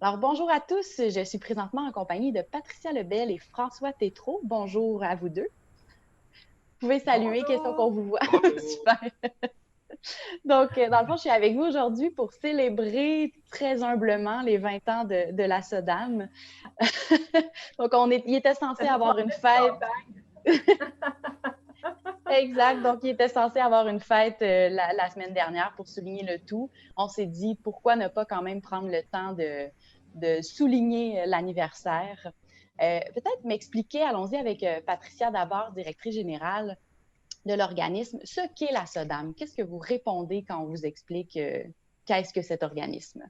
Alors, bonjour à tous. Je suis présentement en compagnie de Patricia Lebel et François Tétrault. Bonjour à vous deux. Vous pouvez saluer, question qu'on Bonjour! vous voit. Bonjour. Super. Donc, dans le fond, je suis avec vous aujourd'hui pour célébrer très humblement les 20 ans de la SODAM. Donc, il était censé Ça fait avoir pas une de fête. champagne. Exact. Donc, il était censé avoir une fête la semaine dernière pour souligner le tout. On s'est dit, pourquoi ne pas quand même prendre le temps de souligner l'anniversaire? Peut-être m'expliquer, allons-y avec Patricia d'abord, directrice générale de l'organisme, ce qu'est la SODAM. Qu'est-ce que vous répondez quand on vous explique qu'est-ce que cet organisme?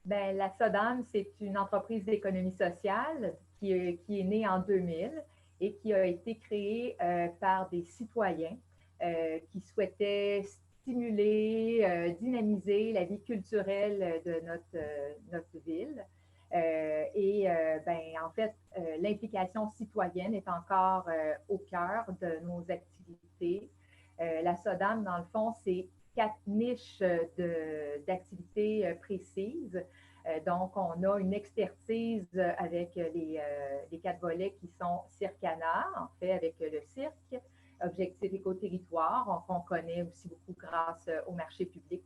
Ben, la SODAM, c'est une entreprise d'économie sociale qui est née en 2000 et qui a été créée par des citoyens qui souhaitaient stimuler, dynamiser la vie culturelle de notre ville. En fait, l'implication citoyenne est encore au cœur de nos activités. La SODAM, dans le fond, c'est 4 niches d'activités précises. Donc, on a une expertise avec les 4 volets qui sont Circana, en fait, avec le cirque, Objectif Éco-Territoire, qu'on connaît aussi beaucoup grâce au marché public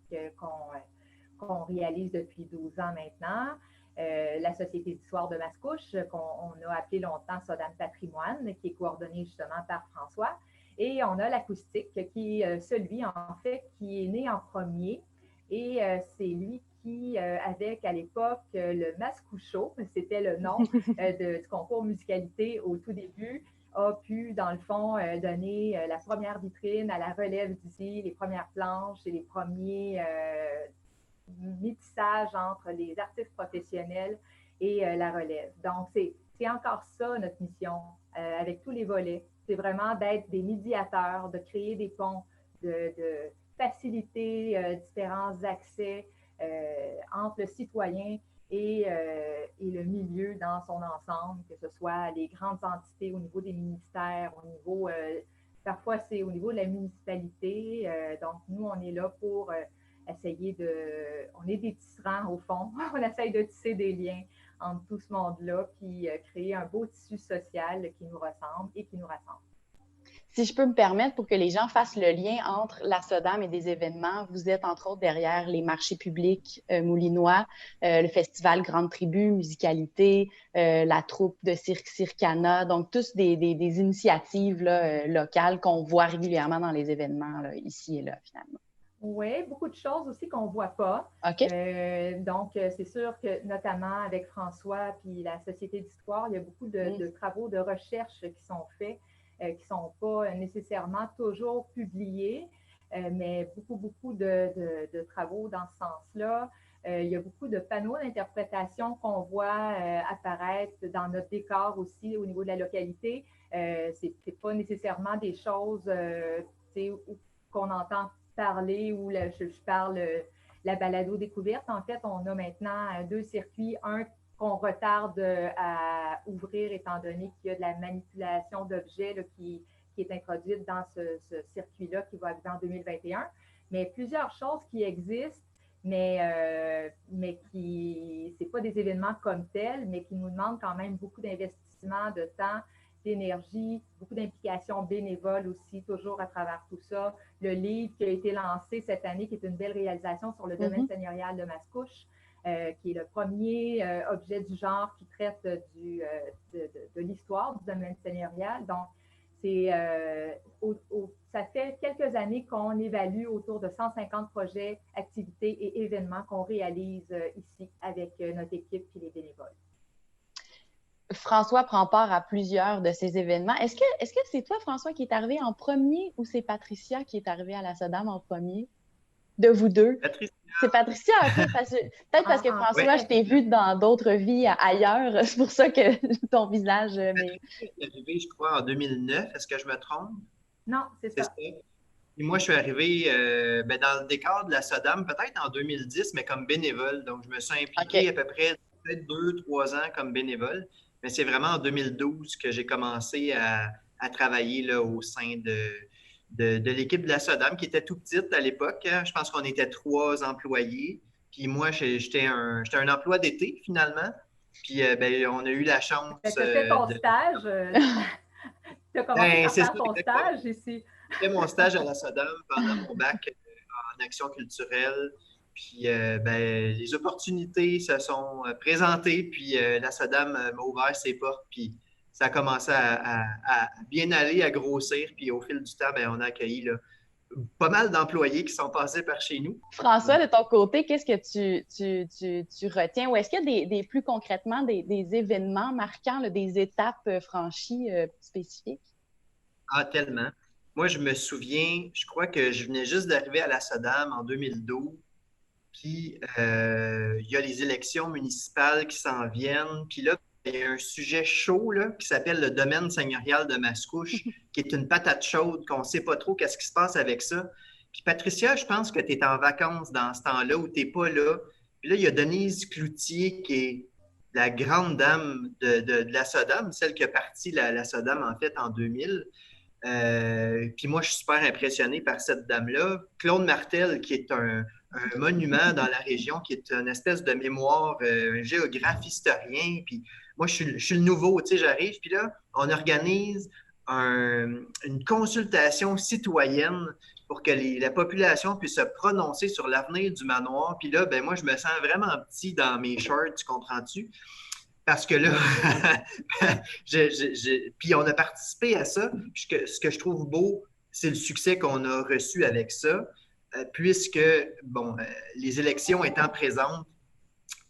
qu'on réalise depuis 12 ans maintenant. La Société d'histoire de Mascouche, qu'on a appelé longtemps SODAM Patrimoine, qui est coordonnée justement par François. Et on a l'acoustique, qui est celui, en fait, qui est né en premier. Et c'est lui qui, avec à l'époque le Mascoucho, c'était le nom du concours musicalité au tout début, a pu, dans le fond, donner la première vitrine à la relève d'ici, les premières planches et les premiers métissage entre les artistes professionnels et la relève. Donc, c'est encore ça notre mission avec tous les volets. C'est vraiment d'être des médiateurs, de créer des ponts, de faciliter différents accès entre le citoyen et le milieu dans son ensemble, que ce soit les grandes entités au niveau des ministères, au niveau, parfois c'est au niveau de la municipalité. Donc, nous, on est là pour essayer de... On est des tisserands au fond. On essaye de tisser des liens entre tout ce monde-là, puis créer un beau tissu social qui nous ressemble et qui nous rassemble. Si je peux me permettre, pour que les gens fassent le lien entre la SODAM et des événements, vous êtes entre autres derrière les marchés publics moulinois, le festival Grande Tribu, Musicalité, la troupe de cirque Circana, donc tous des initiatives là, locales qu'on voit régulièrement dans les événements là, ici et là, finalement. Oui, beaucoup de choses aussi qu'on ne voit pas. OK. Donc, c'est sûr que notamment avec François puis la Société d'histoire, il y a beaucoup de travaux de recherche qui sont faits, qui ne sont pas nécessairement toujours publiés, mais beaucoup de travaux dans ce sens-là. Il y a beaucoup de panneaux d'interprétation qu'on voit apparaître dans notre décor aussi au niveau de la localité. Ce n'est pas nécessairement des choses qu'on entend parler ou je parle la balado découverte. En fait, on a maintenant 2 circuits. Un qu'on retarde à ouvrir étant donné qu'il y a de la manipulation d'objets qui est introduite dans ce circuit-là qui va arriver en 2021. Mais plusieurs choses qui existent, mais qui, c'est pas des événements comme tels, mais qui nous demandent quand même beaucoup d'investissement, de temps, d'énergie, beaucoup d'implications bénévoles aussi, toujours à travers tout ça. Le livre qui a été lancé cette année, qui est une belle réalisation sur le domaine seigneurial de Mascouche, qui est le premier objet du genre qui traite de l'histoire du domaine seigneurial. Donc, ça fait quelques années qu'on évalue autour de 150 projets, activités et événements qu'on réalise ici avec notre équipe et les bénévoles. François prend part à plusieurs de ces événements. Est-ce que c'est toi, François, qui est arrivé en premier ou c'est Patricia qui est arrivée à la SODAM en premier? De vous deux? Patricia. C'est Patricia, OK. Peut-être parce que François, je t'ai vu dans d'autres vies ailleurs. C'est pour ça que ton visage... Patricia est arrivée, je crois, en 2009. Est-ce que je me trompe? Non, c'est ça. Et moi, je suis arrivé dans le décor de la SODAM, peut-être en 2010, mais comme bénévole. Donc, je me suis impliqué à peu près peut-être 2, 3 ans comme bénévole. Mais c'est vraiment en 2012 que j'ai commencé à travailler là, au sein de l'équipe de la SODAM, qui était tout petite à l'époque. Je pense qu'on était 3 employés. Puis moi, j'étais un emploi d'été, finalement. Puis ben, on a eu la chance tu as fait ton stage. Tu as commencé par c'est faire ça, ton exactement. stage ici. J'ai fait mon stage à la SODAM pendant mon bac en action culturelle. Puis ben, les opportunités se sont présentées, puis la SODAM m'a ouvert ses portes, puis ça a commencé à bien aller, à grossir. Puis au fil du temps, ben, on a accueilli là, pas mal d'employés qui sont passés par chez nous. François, de ton côté, qu'est-ce que tu retiens? Ou est-ce qu'il y a plus concrètement des événements marquants, là, des étapes franchies spécifiques? Ah, tellement. Moi, je me souviens, je crois que je venais juste d'arriver à la SODAM en 2012. Puis, il y a les élections municipales qui s'en viennent. Puis là, il y a un sujet chaud là, qui s'appelle le domaine seigneurial de Mascouche, qui est une patate chaude, qu'on ne sait pas trop qu'est-ce qui se passe avec ça. Puis Patricia, je pense que tu es en vacances dans ce temps-là ou tu n'es pas là. Puis là, il y a Denise Cloutier, qui est la grande dame de la SODAM, celle qui a parti la SODAM, en fait, en 2000. Puis moi, je suis super impressionné par cette dame-là. Claude Martel, qui est un monument dans la région, qui est une espèce de mémoire, un géographe historien. Puis moi, je suis le nouveau, tu sais, j'arrive. Puis là, on organise une consultation citoyenne pour que la population puisse se prononcer sur l'avenir du manoir. Puis là, ben moi, je me sens vraiment petit dans mes shorts, tu comprends-tu? Parce que là, puis on a participé à ça. Ce que je trouve beau, c'est le succès qu'on a reçu avec ça, puisque, bon, les élections étant présentes,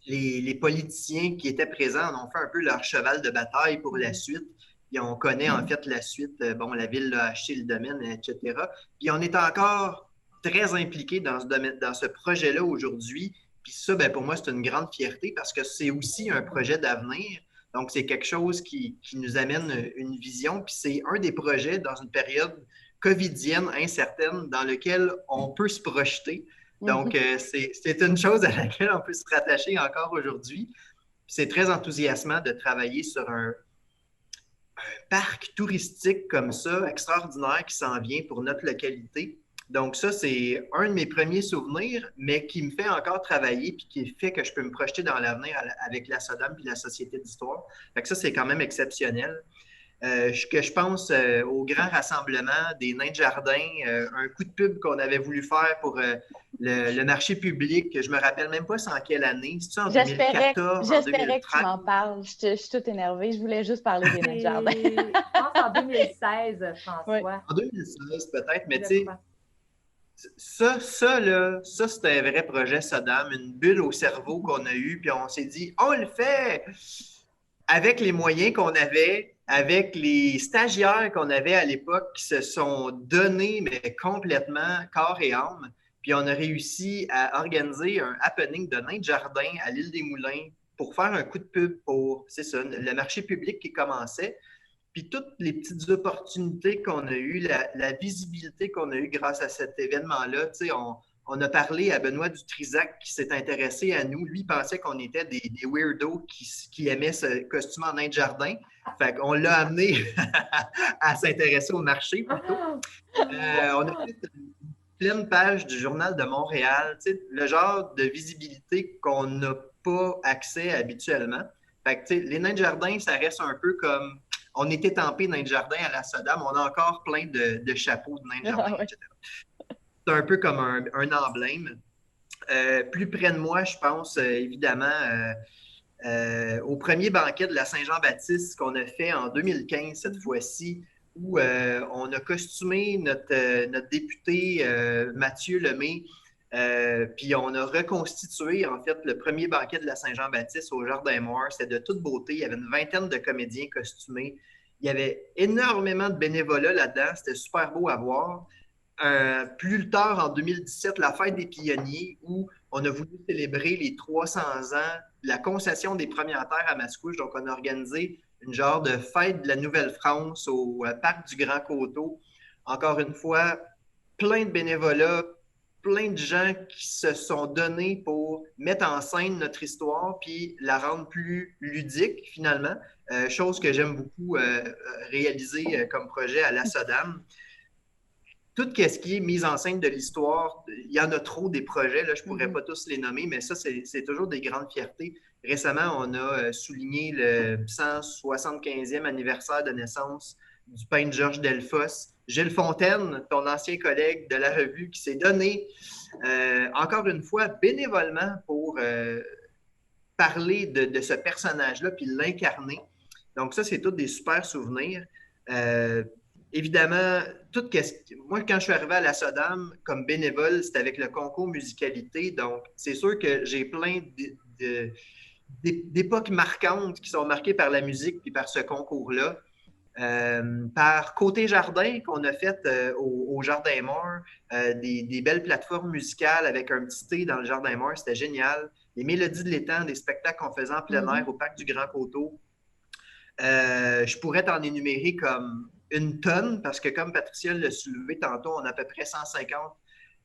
les politiciens qui étaient présents en ont fait un peu leur cheval de bataille pour la suite. Puis on connaît en fait la suite. Bon, la ville a acheté le domaine, etc. Puis on est encore très impliqué dans ce projet-là aujourd'hui. Puis ça, ben, pour moi, c'est une grande fierté parce que c'est aussi un projet d'avenir. Donc, c'est quelque chose qui nous amène une vision. Puis c'est un des projets dans une période covidienne incertaine dans lequel on peut se projeter. Donc, c'est une chose à laquelle on peut se rattacher encore aujourd'hui. C'est très enthousiasmant de travailler sur un parc touristique comme ça, extraordinaire, qui s'en vient pour notre localité. Donc ça, c'est un de mes premiers souvenirs, mais qui me fait encore travailler puis qui fait que je peux me projeter dans l'avenir avec la SODAM puis la Société d'histoire. Fait que ça, c'est quand même exceptionnel. Que je pense au grand rassemblement des nains de jardin, un coup de pub qu'on avait voulu faire pour le marché public. Je me rappelle même pas c'est en quelle année. C'est-tu en 2014, en 2013? J'espérais que tu m'en parles. Je suis toute énervée. Je voulais juste parler des nains de jardin. Je pense en 2016, François. Oui. En 2016 peut-être, mais tu sais, ça, c'était un vrai projet SODAM, une bulle au cerveau qu'on a eue, puis on s'est dit, on le fait! Avec les moyens qu'on avait, avec les stagiaires qu'on avait à l'époque qui se sont donnés, mais complètement corps et âme. Puis on a réussi à organiser un happening de nains de jardin à l'île des Moulins pour faire un coup de pub pour, c'est ça, le marché public qui commençait. Puis toutes les petites opportunités qu'on a eues, la visibilité qu'on a eue grâce à cet événement-là, tu sais, on a parlé à Benoît Dutrisac qui s'est intéressé à nous. Lui, il pensait qu'on était des weirdos qui aimaient ce costume en nain de jardin. Fait qu'on l'a amené à s'intéresser au marché plutôt. On a fait une pleine page du Journal de Montréal, tu sais, le genre de visibilité qu'on n'a pas accès habituellement. Fait que, tu sais, les nains de jardin, ça reste un peu comme... On était tempés nains de jardin à la SODAM. On a encore plein de chapeaux de nains de jardin, etc. C'est un peu comme un emblème. Plus près de moi, je pense évidemment au premier banquet de la Saint-Jean-Baptiste qu'on a fait en 2015 cette fois-ci, où on a costumé notre député Mathieu Lemay, puis on a reconstitué en fait le premier banquet de la Saint-Jean-Baptiste au Jardin-Moire. C'était de toute beauté. Il y avait une vingtaine de comédiens costumés. Il y avait énormément de bénévolat là-dedans. C'était super beau à voir. Plus tard, en 2017, la fête des pionniers, où on a voulu célébrer les 300 ans de la concession des premières terres à Mascouche. Donc, on a organisé une genre de fête de la Nouvelle-France au parc du Grand Coteau. Encore une fois, plein de bénévolats, plein de gens qui se sont donnés pour mettre en scène notre histoire puis la rendre plus ludique, finalement. Chose que j'aime beaucoup réaliser comme projet à la SODAM. tout ce qui est mise en scène de l'histoire, il y en a trop des projets, là, je ne pourrais pas tous les nommer, mais ça, c'est toujours des grandes fiertés. Récemment, on a souligné le 175e anniversaire de naissance du peintre Georges Delfosse. Gilles Fontaine, ton ancien collègue de la revue, qui s'est donné, encore une fois, bénévolement pour parler de ce personnage-là puis l'incarner. Donc ça, c'est tous des super souvenirs. Évidemment, moi, quand je suis arrivé à la SODAM comme bénévole, c'était avec le concours musicalité. Donc, c'est sûr que j'ai plein d'époques marquantes qui sont marquées par la musique puis par ce concours-là. Par Côté Jardin, qu'on a fait au Jardin Mort, des belles plateformes musicales avec un petit thé dans le Jardin Mort, c'était génial. Les Mélodies de l'étang, des spectacles qu'on faisait en plein air au Parc du Grand Coteau. Je pourrais t'en énumérer comme une tonne, parce que comme Patricia l'a soulevé tantôt, on a à peu près 150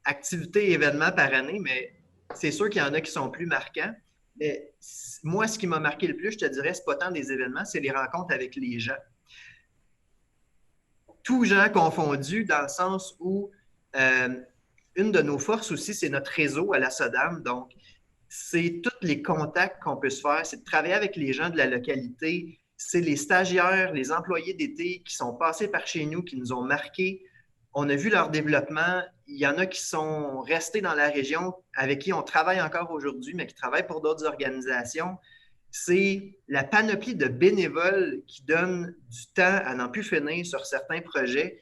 activités et événements par année, mais c'est sûr qu'il y en a qui sont plus marquants. Mais moi, ce qui m'a marqué le plus, je te dirais, c'est pas tant des événements, c'est les rencontres avec les gens. Tous gens confondus, dans le sens où une de nos forces aussi, c'est notre réseau à la SODAM. Donc, c'est tous les contacts qu'on peut se faire, c'est de travailler avec les gens de la localité, c'est les stagiaires, les employés d'été qui sont passés par chez nous, qui nous ont marqués. On a vu leur développement. Il y en a qui sont restés dans la région, avec qui on travaille encore aujourd'hui, mais qui travaillent pour d'autres organisations. C'est la panoplie de bénévoles qui donnent du temps à n'en plus finir sur certains projets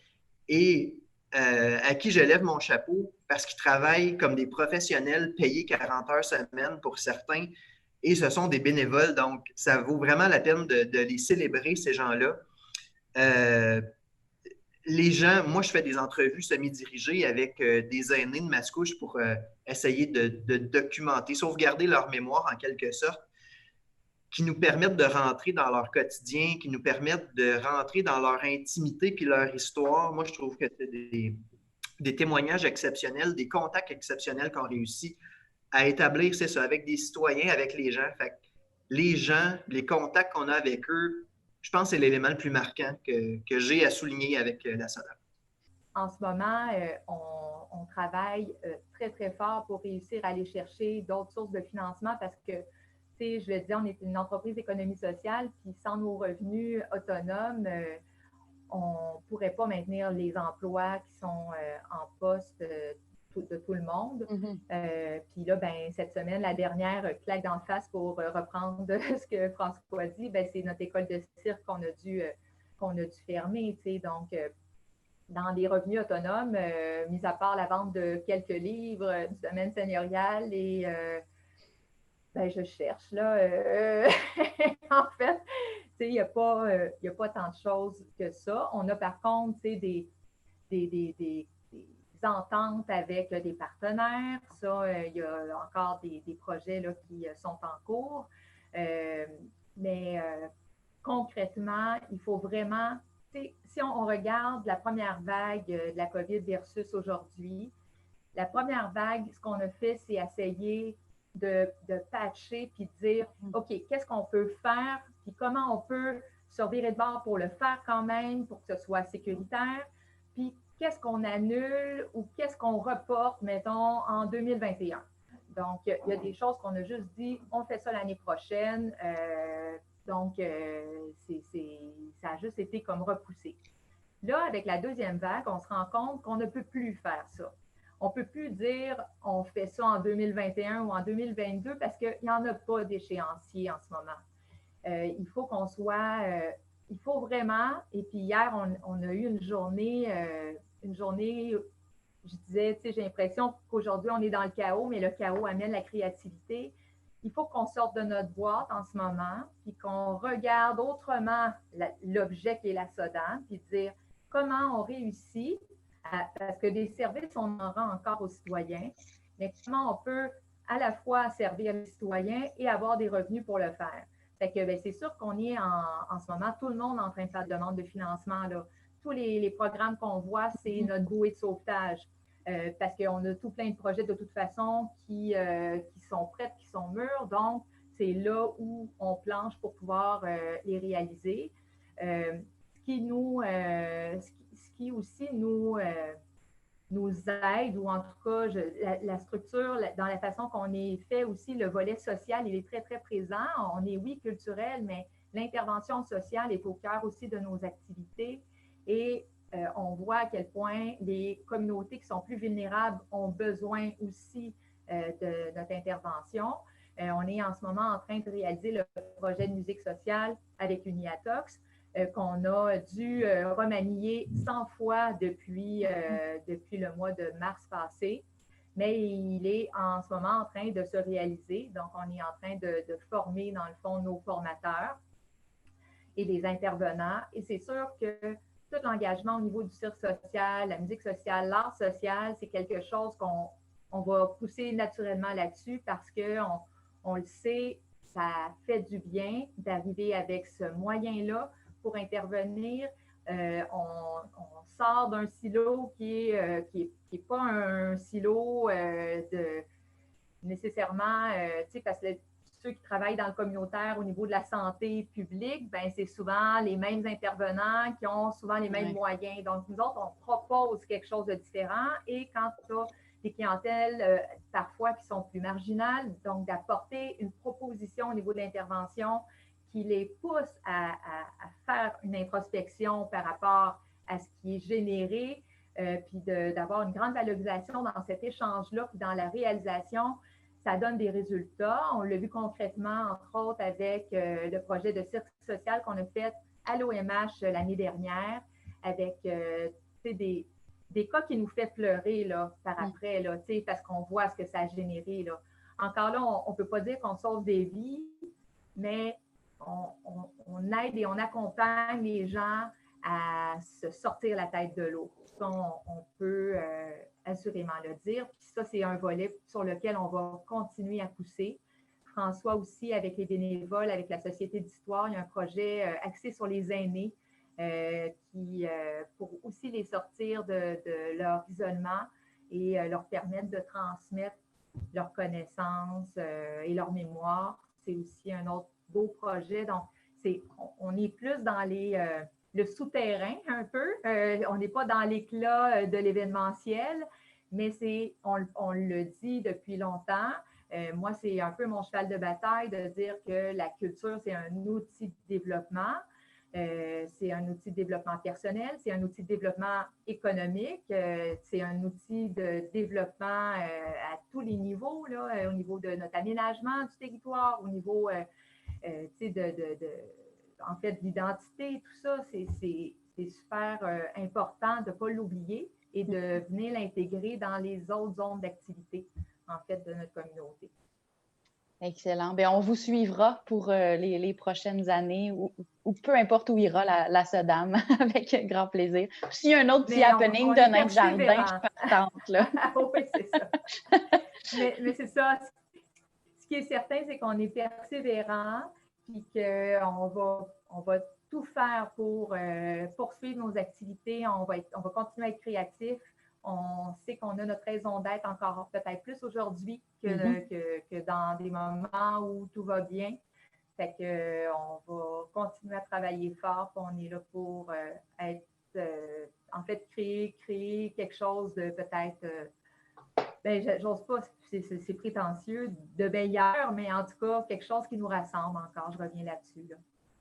et à qui je lève mon chapeau parce qu'ils travaillent comme des professionnels payés 40 heures semaine pour certains et ce sont des bénévoles. Donc, ça vaut vraiment la peine de les célébrer, ces gens-là. Les gens, moi, je fais des entrevues semi-dirigées avec des aînés de Mascouche pour essayer de documenter, sauvegarder leur mémoire en quelque sorte, qui nous permettent de rentrer dans leur quotidien, qui nous permettent de rentrer dans leur intimité puis leur histoire. Moi, je trouve que c'est des témoignages exceptionnels, des contacts exceptionnels qu'on réussit à établir, c'est ça, avec des citoyens, avec les gens. Fait que les gens, les contacts qu'on a avec eux, je pense que c'est l'élément le plus marquant que j'ai à souligner avec la SODAM. En ce moment, on travaille très, très fort pour réussir à aller chercher d'autres sources de financement parce que, tu sais, je le dis, on est une entreprise d'économie sociale, puis sans nos revenus autonomes, on ne pourrait pas maintenir les emplois qui sont en poste de tout le monde. Puis là, ben, cette semaine, la dernière claque d'en face pour reprendre ce que François dit, ben, c'est notre école de cirque qu'on a dû fermer. Tu sais, donc, dans les revenus autonomes, mis à part la vente de quelques livres du domaine seigneurial et ben, je cherche là. En fait, il n'y a pas tant de choses que ça. On a par contre des ententes avec là, des partenaires. Ça, il y a encore des projets là, qui sont en cours. Mais concrètement, il faut vraiment, si on regarde la première vague de la COVID versus aujourd'hui, la première vague, ce qu'on a fait, c'est essayer de patcher puis de dire, OK, qu'est-ce qu'on peut faire puis comment on peut se revirer de bord pour le faire quand même, pour que ce soit sécuritaire, puis qu'est-ce qu'on annule ou qu'est-ce qu'on reporte, mettons, en 2021. Donc, il y a des choses qu'on a juste dit, on fait ça l'année prochaine. Donc, ça a juste été comme repoussé. Là, avec la deuxième vague, on se rend compte qu'on ne peut plus faire ça. On ne peut plus dire on fait ça en 2021 ou en 2022 parce qu'il n'y en a pas d'échéancier en ce moment. Il faut qu'on soit, il faut vraiment, et puis hier, on a eu une journée, je disais, tu sais, j'ai l'impression qu'aujourd'hui, on est dans le chaos, mais le chaos amène la créativité. Il faut qu'on sorte de notre boîte en ce moment, puis qu'on regarde autrement l'objet qui est la SODAM, puis dire comment on réussit, parce que des services, on en rend encore aux citoyens, mais comment on peut à la fois servir les citoyens et avoir des revenus pour le faire. Fait que ben, c'est sûr qu'on est en ce moment, tout le monde est en train de faire de demande de financement. Là. Tous les programmes qu'on voit, c'est notre bouée de sauvetage. Parce qu'on a tout plein de projets de toute façon qui sont prêts, qui sont mûrs. Donc, c'est là où on planche pour pouvoir les réaliser. Ce qui aussi nous nous aide, ou en tout cas, la structure, dans la façon qu'on est fait aussi, le volet social, il est très, très présent. On est, oui, culturel, mais l'intervention sociale est au cœur aussi de nos activités. Et on voit à quel point les communautés qui sont plus vulnérables ont besoin aussi de notre intervention. On est en ce moment en train de réaliser le projet de musique sociale avec Uniatox, qu'on a dû remanier 100 fois depuis le mois de mars passé. Mais il est en ce moment en train de se réaliser. Donc, on est en train de former, dans le fond, nos formateurs et les intervenants. Et c'est sûr que tout l'engagement au niveau du cirque social, la musique sociale, l'art social, c'est quelque chose qu'on va pousser naturellement là-dessus parce qu'on le sait, ça fait du bien d'arriver avec ce moyen-là pour intervenir. On sort d'un silo qui est pas un silo nécessairement, parce que ceux qui travaillent dans le communautaire au niveau de la santé publique, ben c'est souvent les mêmes intervenants qui ont souvent les mêmes moyens. Donc, nous autres, on propose quelque chose de différent. Et quand tu as des clientèles parfois qui sont plus marginales, donc d'apporter une proposition au niveau de l'intervention qui les pousse à faire une introspection par rapport à ce qui est généré, puis d'avoir une grande valorisation dans cet échange-là, puis dans la réalisation, ça donne des résultats. On l'a vu concrètement, entre autres, avec le projet de cirque social qu'on a fait à l'OMH l'année dernière, avec des cas qui nous fait pleurer là, par après, là, parce qu'on voit ce que ça a généré. Là. Encore là, on ne peut pas dire qu'on sauve des vies, mais on aide et on accompagne les gens à se sortir la tête de l'eau. Ça, on peut assurément le dire. Puis ça, c'est un volet sur lequel on va continuer à pousser. François aussi, avec les bénévoles, avec la Société d'histoire, il y a un projet axé sur les aînés pour aussi les sortir de leur isolement et leur permettre de transmettre leurs connaissances et leur mémoire. C'est aussi un autre beau projet. Donc, on est plus dans le souterrain un peu. On n'est pas dans l'éclat de l'événementiel, mais on le dit depuis longtemps. Moi, c'est un peu mon cheval de bataille de dire que la culture, c'est un outil de développement. C'est un outil de développement personnel, c'est un outil de développement économique, c'est un outil de développement à tous les niveaux, là, au niveau de notre aménagement du territoire, au niveau en fait, d'identité, tout ça, c'est super important de ne pas l'oublier et de venir l'intégrer dans les autres zones d'activité, en fait, de notre communauté. Excellent. Bien, on vous suivra pour les prochaines années ou peu importe où ira la SODAM, avec grand plaisir. S'il y a un autre petit happening de notre jardin, je suis partante, là. Oui, c'est ça. mais c'est ça. Ce qui est certain, c'est qu'on est persévérant puis qu'on va tout faire pour poursuivre nos activités. On va continuer à être créatifs. On sait qu'on a notre raison d'être encore peut-être plus aujourd'hui que dans des moments où tout va bien. Fait qu'on va continuer à travailler fort. Puis on est là pour en fait, créer quelque chose de peut-être, j'ose pas, c'est prétentieux, de meilleur, mais en tout cas, quelque chose qui nous rassemble encore. Je reviens là-dessus. Là.